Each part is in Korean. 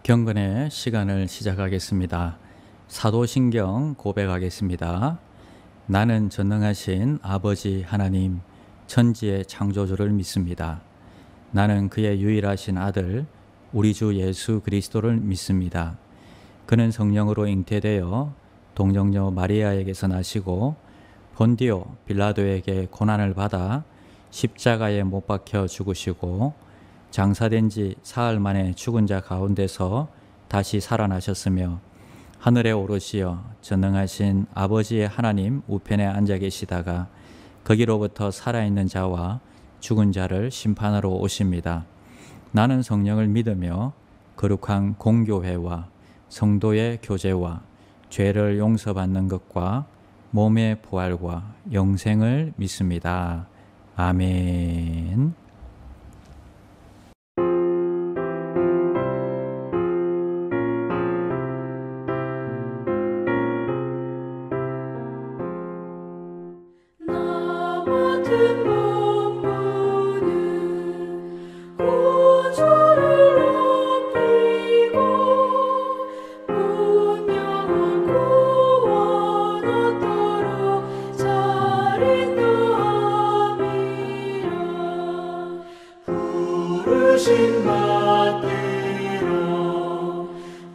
경건의 시간을 시작하겠습니다. 사도신경 고백하겠습니다. 나는 전능하신 아버지 하나님, 천지의 창조주를 믿습니다. 나는 그의 유일하신 아들, 우리 주 예수 그리스도를 믿습니다. 그는 성령으로 잉태되어 동정녀 마리아에게서 나시고 본디오 빌라도에게 고난을 받아 십자가에 못 박혀 죽으시고 장사된 지 사흘 만에 죽은 자 가운데서 다시 살아나셨으며 하늘에 오르시어 전능하신 아버지의 하나님 우편에 앉아 계시다가 거기로부터 살아있는 자와 죽은 자를 심판하러 오십니다. 나는 성령을 믿으며 거룩한 공교회와 성도의 교제와 죄를 용서받는 것과 몸의 부활과 영생을 믿습니다. 아멘.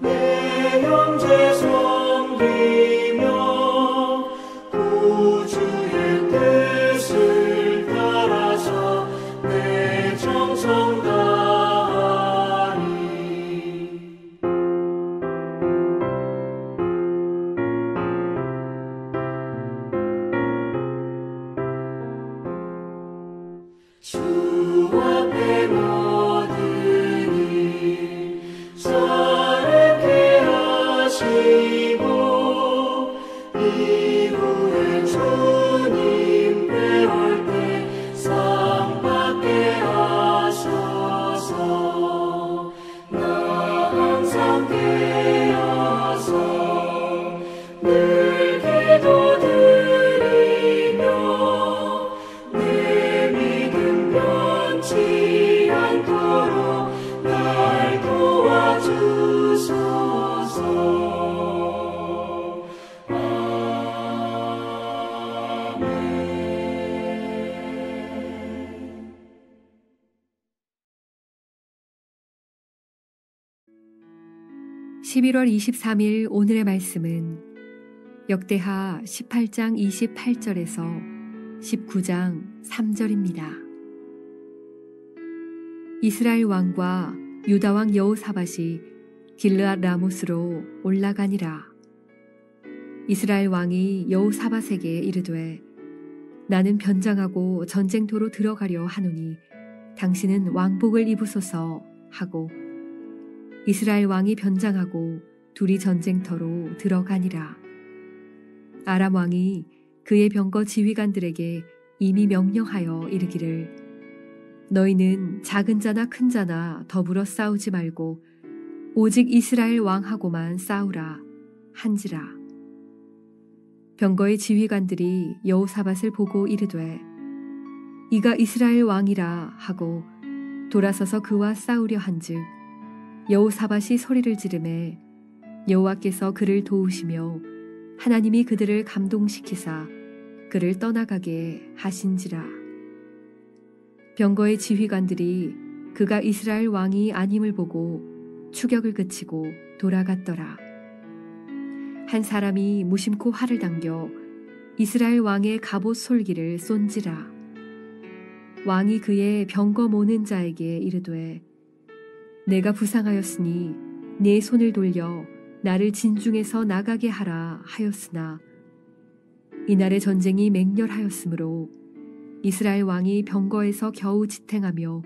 내 형제 섬기며 구주의 뜻을 따라서 내 정성 다하리. 주 앞에 이후에 주님 배울 때 상 받게 하소서. 나 항상 깨어서 늘 기도드리며 내 믿음 변치 않도록 날 도와주소서. (11월 23일) 오늘의 말씀은 역대하 18장 28절에서 19장 3절입니다. 이스라엘 왕과 유다 왕 여호사밧이 길르앗 라못으로 올라가니라. 이스라엘 왕이 여호사밧에게 이르되 나는 변장하고 전쟁터로 들어가려 하노니 당신은 왕복을 입으소서 하고 이스라엘 왕이 변장하고 둘이 전쟁터로 들어가니라. 아람 왕이 그의 병거 지휘관들에게 이미 명령하여 이르기를 너희는 작은 자나 큰 자나 더불어 싸우지 말고 오직 이스라엘 왕하고만 싸우라 한지라. 병거의 지휘관들이 여호사밧을 보고 이르되 이가 이스라엘 왕이라 하고 돌아서서 그와 싸우려 한즉 여호사밧이 소리를 지르매 여호와께서 그를 도우시며 하나님이 그들을 감동시키사 그를 떠나가게 하신지라. 병거의 지휘관들이 그가 이스라엘 왕이 아님을 보고 추격을 그치고 돌아갔더라. 한 사람이 무심코 활을 당겨 이스라엘 왕의 갑옷 솔기를 쏜지라. 왕이 그의 병거 모는 자에게 이르되 내가 부상하였으니 내 손을 돌려 나를 진중에서 나가게 하라 하였으나 이날의 전쟁이 맹렬하였으므로 이스라엘 왕이 병거에서 겨우 지탱하며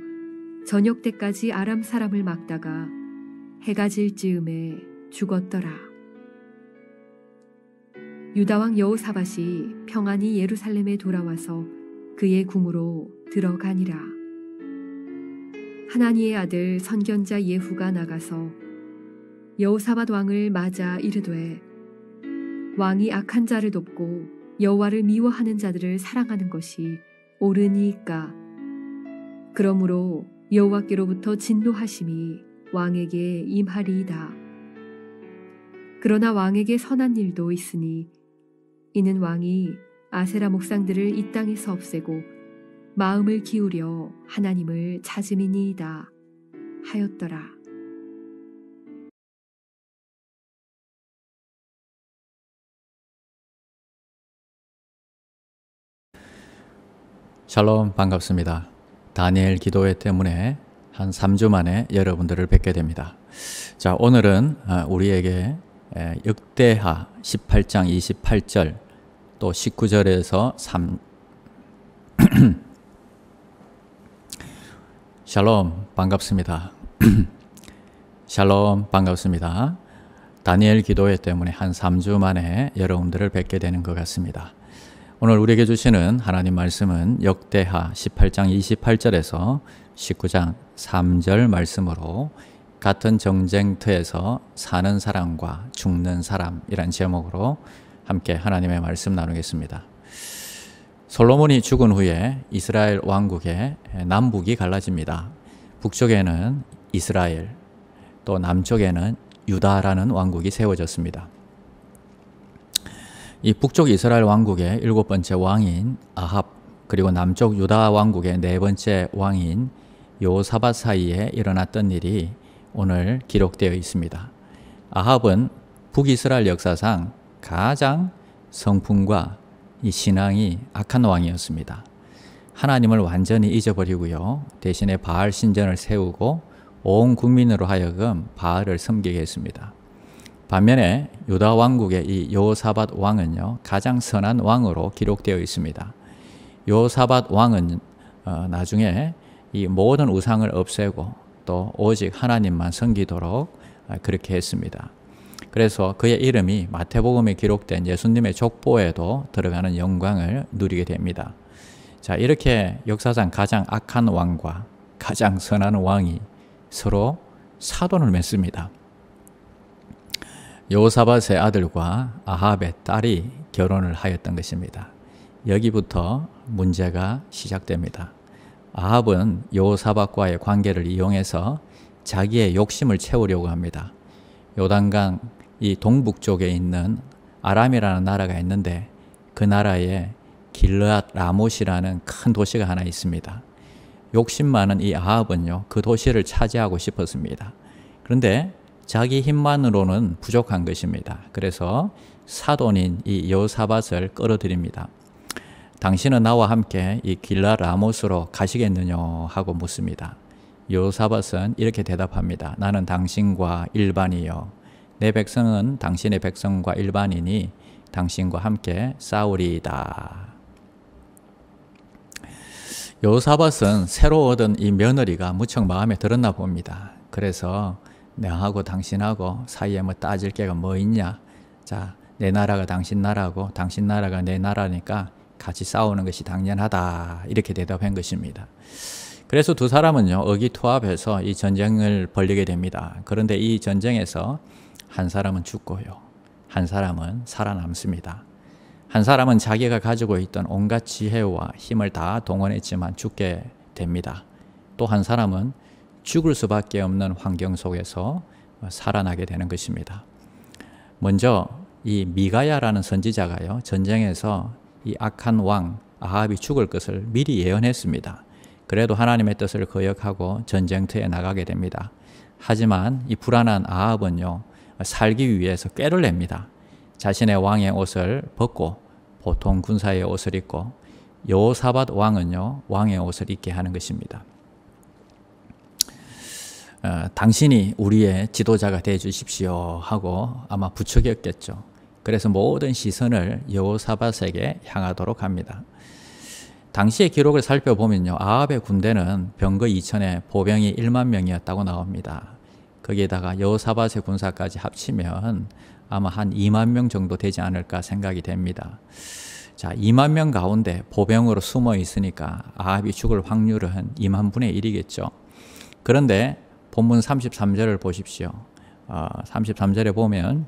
저녁 때까지 아람 사람을 막다가 해가 질 즈음에 죽었더라. 유다 왕 여호사밧이 평안히 예루살렘에 돌아와서 그의 궁으로 들어가니라. 하나니의 아들 선견자 예후가 나가서 여호사밧 왕을 맞아 이르되 왕이 악한 자를 돕고 여호와를 미워하는 자들을 사랑하는 것이 옳으니이까. 그러므로 여호와께로부터 진노하심이 왕에게 임하리이다. 그러나 왕에게 선한 일도 있으니 이는 왕이 아세라 목상들을 이 땅에서 없애고 마음을 기울여 하나님을 찾음이니이다 하였더라. 샬롬, 반갑습니다. 다니엘 기도회 때문에 한 3주 만에 여러분들을 뵙게 됩니다. 자, 오늘은 우리에게 역대하 18장 28절 또 19절에서 샬롬, 반갑습니다. 샬롬, 반갑습니다. 다니엘 기도회 때문에 한 3주 만에 여러분들을 뵙게 되는 것 같습니다. 오늘 우리에게 주시는 하나님 말씀은 역대하 18장 28절에서 19장 3절 말씀으로 같은 정쟁터에서 사는 사람과 죽는 사람이란 제목으로 함께 하나님의 말씀 나누겠습니다. 솔로몬이 죽은 후에 이스라엘 왕국의 남북이 갈라집니다. 북쪽에는 이스라엘, 또 남쪽에는 유다라는 왕국이 세워졌습니다. 이 북쪽 이스라엘 왕국의 7번째 왕인 아합, 그리고 남쪽 유다 왕국의 4번째 왕인 여호사밧 사이에 일어났던 일이 오늘 기록되어 있습니다. 아합은 북이스라엘 역사상 가장 성품과 이 신앙이 악한 왕이었습니다. 하나님을 완전히 잊어버리고요, 대신에 바알 신전을 세우고 온 국민으로 하여금 바알을 섬기게 했습니다. 반면에 유다 왕국의 이 여호사밧 왕은요, 가장 선한 왕으로 기록되어 있습니다. 여호사밧 왕은 나중에 이 모든 우상을 없애고 또 오직 하나님만 섬기도록 그렇게 했습니다. 그래서 그의 이름이 마태복음에 기록된 예수님의 족보에도 들어가는 영광을 누리게 됩니다. 자, 이렇게 역사상 가장 악한 왕과 가장 선한 왕이 서로 사돈을 맺습니다. 여호사밧의 아들과 아합의 딸이 결혼을 하였던 것입니다. 여기부터 문제가 시작됩니다. 아합은 여호사밧과의 관계를 이용해서 자기의 욕심을 채우려고 합니다. 요단강 이 동북쪽에 있는 아람이라는 나라가 있는데 그 나라에 길르앗 라못이라는 큰 도시가 하나 있습니다. 욕심 많은 이 아합은요, 그 도시를 차지하고 싶었습니다. 그런데 자기 힘만으로는 부족한 것입니다. 그래서 사돈인 이 여호사밧을 끌어들입니다. 당신은 나와 함께 이 길르앗 라못으로 가시겠느냐 하고 묻습니다. 여호사밧은 이렇게 대답합니다. 나는 당신과 일반이요, 내 백성은 당신의 백성과 일반이니 당신과 함께 싸우리이다. 여호사밧은 새로 얻은 이 며느리가 무척 마음에 들었나 봅니다. 그래서 내하고 당신하고 사이에 뭐 따질 게가 뭐 있냐, 자, 내 나라가 당신 나라고 당신 나라가 내 나라니까 같이 싸우는 것이 당연하다, 이렇게 대답한 것입니다. 그래서 두 사람은요, 의기투합해서 이 전쟁을 벌이게 됩니다. 그런데 이 전쟁에서 한 사람은 죽고요, 한 사람은 살아남습니다. 한 사람은 자기가 가지고 있던 온갖 지혜와 힘을 다 동원했지만 죽게 됩니다. 또 한 사람은 죽을 수밖에 없는 환경 속에서 살아나게 되는 것입니다. 먼저 이 미가야라는 선지자가요, 전쟁에서 이 악한 왕 아합이 죽을 것을 미리 예언했습니다. 그래도 하나님의 뜻을 거역하고 전쟁터에 나가게 됩니다. 하지만 이 불안한 아합은요, 살기 위해서 꾀를 냅니다. 자신의 왕의 옷을 벗고 보통 군사의 옷을 입고 여호사밧 왕은요, 왕의 옷을 입게 하는 것입니다. 당신이 우리의 지도자가 되어 주십시오 하고 아마 부추겼겠죠. 그래서 모든 시선을 여호사밧에게 향하도록 합니다. 당시의 기록을 살펴보면요, 아합의 군대는 병거 2천에 보병이 1만 명이었다고 나옵니다. 거기에다가 여호사밧의 군사까지 합치면 아마 한 2만 명 정도 되지 않을까 생각이 됩니다. 자, 2만 명 가운데 보병으로 숨어 있으니까 아합이 죽을 확률은 2만 분의 1이겠죠. 그런데 본문 33절을 보십시오. 33절에 보면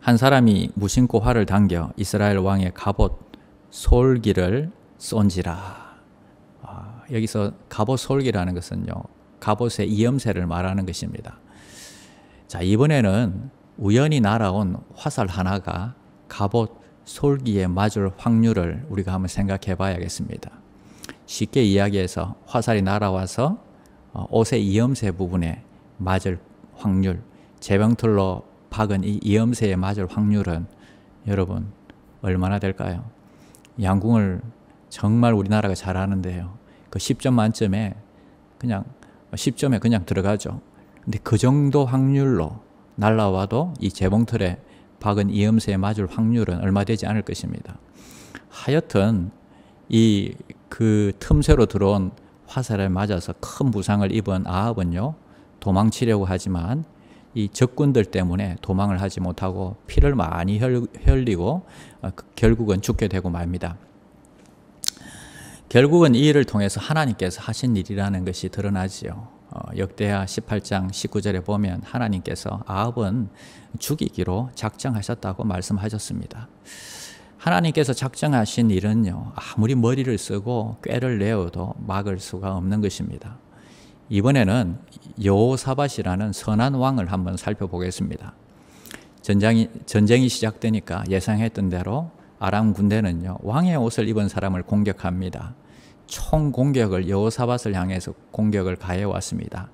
한 사람이 무심코 활을 당겨 이스라엘 왕의 갑옷 솔기를 쏜지라. 여기서 갑옷 솔기라는 것은요, 갑옷의 이염새를 말하는 것입니다. 자, 이번에는 우연히 날아온 화살 하나가 갑옷 솔기에 맞을 확률을 우리가 한번 생각해 봐야겠습니다. 쉽게 이야기해서 화살이 날아와서 옷의 이염새 부분에 맞을 확률, 재병틀로 박은 이 이염새에 맞을 확률은 여러분 얼마나 될까요? 양궁을 정말 우리나라가 잘하는데요. 그 10점 만점에 그냥 10점에 그냥 들어가죠. 근데 그 정도 확률로 날라와도 이 재봉틀에 박은 이염새에 맞을 확률은 얼마 되지 않을 것입니다. 하여튼 이 그 틈새로 들어온 화살에 맞아서 큰 부상을 입은 아합은요, 도망치려고 하지만 이 적군들 때문에 도망을 하지 못하고 피를 많이 흘리고 결국은 죽게 되고 맙니다. 결국은 이 일을 통해서 하나님께서 하신 일이라는 것이 드러나지요. 역대하 18장 19절에 보면 하나님께서 아합은 죽이기로 작정하셨다고 말씀하셨습니다. 하나님께서 작정하신 일은요, 아무리 머리를 쓰고 꾀를 내어도 막을 수가 없는 것입니다. 이번에는 여호사밧이라는 선한 왕을 한번 살펴보겠습니다. 전쟁이 시작되니까 예상했던 대로 아람 군대는요, 왕의 옷을 입은 사람을 공격합니다. 총 공격을 여호사밧을 향해서 공격을 가해왔습니다.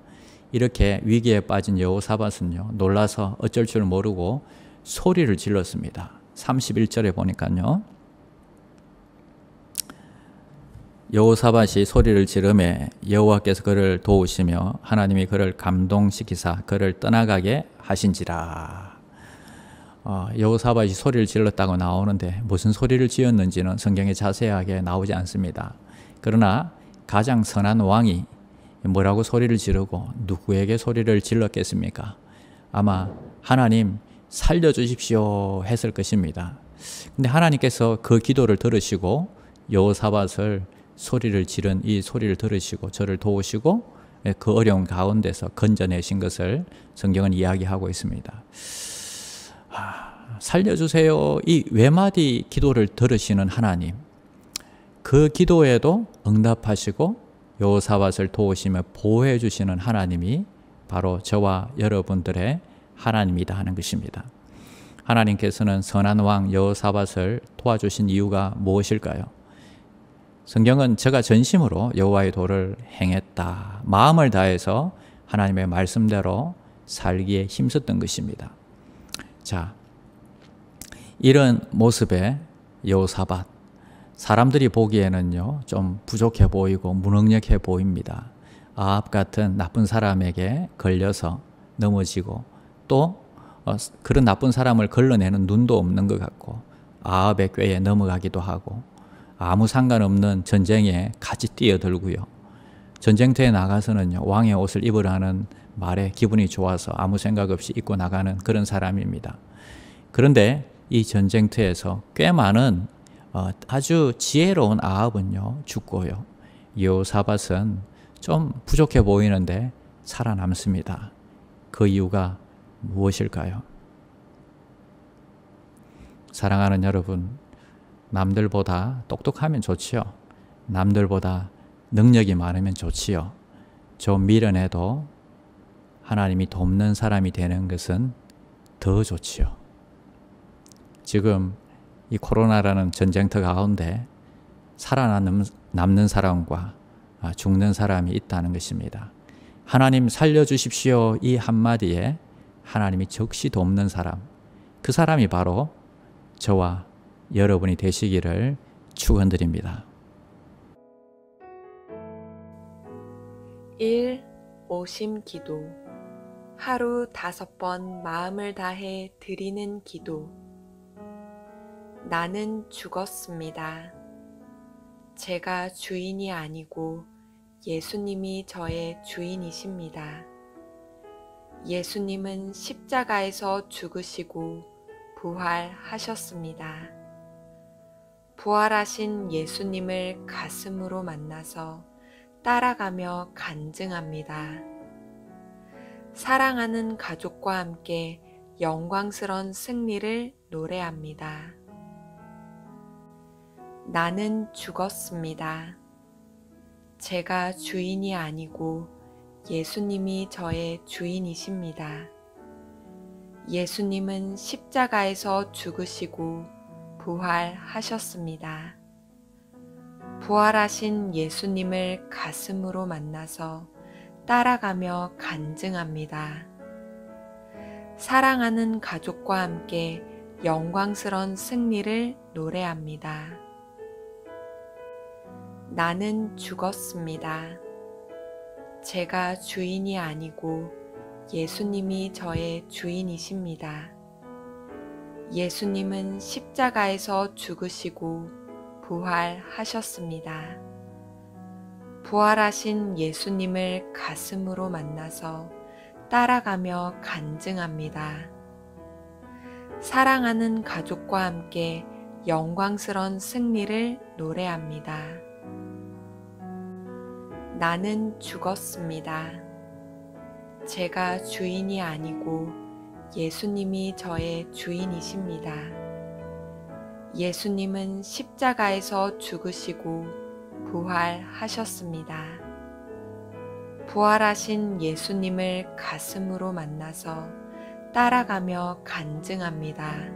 이렇게 위기에 빠진 여호사밧은요, 놀라서 어쩔 줄 모르고 소리를 질렀습니다. 31절에 보니까요, 여호사밧이 소리를 지르매 여호와께서 그를 도우시며 하나님이 그를 감동시키사 그를 떠나가게 하신지라. 여호사밧이 소리를 질렀다고 나오는데 무슨 소리를 지었는지는 성경에 자세하게 나오지 않습니다. 그러나 가장 선한 왕이 뭐라고 소리를 지르고 누구에게 소리를 질렀겠습니까? 아마 하나님 살려주십시오 했을 것입니다. 근데 하나님께서 그 기도를 들으시고 여호사밧을 소리를 지른 이 소리를 들으시고 저를 도우시고 그 어려운 가운데서 건져내신 것을 성경은 이야기하고 있습니다. 살려주세요, 이 외마디 기도를 들으시는 하나님, 그 기도에도 응답하시고 여호사밧을 도우시며 보호해 주시는 하나님이 바로 저와 여러분들의 하나님이다 하는 것입니다. 하나님께서는 선한 왕 여호사밧을 도와주신 이유가 무엇일까요? 성경은 저가 전심으로 여호와의 도를 행했다, 마음을 다해서 하나님의 말씀대로 살기에 힘썼던 것입니다. 자, 이런 모습의 여호사밧, 사람들이 보기에는요 좀 부족해 보이고 무능력해 보입니다. 아합 같은 나쁜 사람에게 걸려서 넘어지고 또 그런 나쁜 사람을 걸러내는 눈도 없는 것 같고 아합의 꾀에 넘어가기도 하고 아무 상관없는 전쟁에 같이 뛰어들고요. 전쟁터에 나가서는요, 왕의 옷을 입으라는 말에 기분이 좋아서 아무 생각 없이 입고 나가는 그런 사람입니다. 그런데 이 전쟁터에서 꽤 많은 아주 지혜로운 아합은요 죽고요, 여호사밧은 좀 부족해 보이는데 살아남습니다. 그 이유가 무엇일까요? 사랑하는 여러분, 남들보다 똑똑하면 좋지요. 남들보다 능력이 많으면 좋지요. 좀 미련해도 하나님이 돕는 사람이 되는 것은 더 좋지요. 지금 이 코로나라는 전쟁터 가운데 살아남는 사람과 죽는 사람이 있다는 것입니다. 하나님 살려주십시오 이 한마디에 하나님이 즉시 돕는 사람, 그 사람이 바로 저와 여러분이 되시기를 축원드립니다. 1. 오심 기도. 하루 5번 마음을 다해 드리는 기도. 나는 죽었습니다. 제가 주인이 아니고 예수님이 저의 주인이십니다. 예수님은 십자가에서 죽으시고 부활하셨습니다. 부활하신 예수님을 가슴으로 만나서 따라가며 간증합니다. 사랑하는 가족과 함께 영광스러운 승리를 노래합니다. 나는 죽었습니다. 제가 주인이 아니고 예수님이 저의 주인이십니다. 예수님은 십자가에서 죽으시고 부활하셨습니다. 부활하신 예수님을 가슴으로 만나서 따라가며 간증합니다. 사랑하는 가족과 함께 영광스런 승리를 노래합니다. 나는 죽었습니다. 제가 주인이 아니고 예수님이 저의 주인이십니다. 예수님은 십자가에서 죽으시고 부활하셨습니다. 부활하신 예수님을 가슴으로 만나서 따라가며 간증합니다. 사랑하는 가족과 함께 영광스런 승리를 노래합니다. 나는 죽었습니다. 제가 주인이 아니고 예수님이 저의 주인이십니다. 예수님은 십자가에서 죽으시고 부활하셨습니다. 부활하신 예수님을 가슴으로 만나서 따라가며 간증합니다.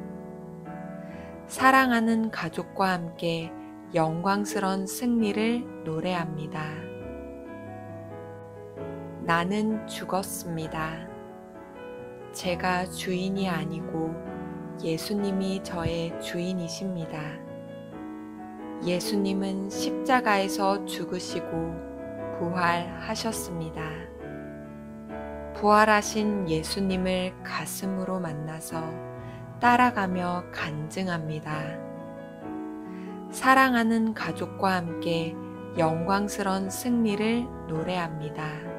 사랑하는 가족과 함께 영광스런 승리를 노래합니다. 나는 죽었습니다. 제가 주인이 아니고 예수님이 저의 주인이십니다. 예수님은 십자가에서 죽으시고 부활하셨습니다. 부활하신 예수님을 가슴으로 만나서 따라가며 간증합니다. 사랑하는 가족과 함께 영광스런 승리를 노래합니다.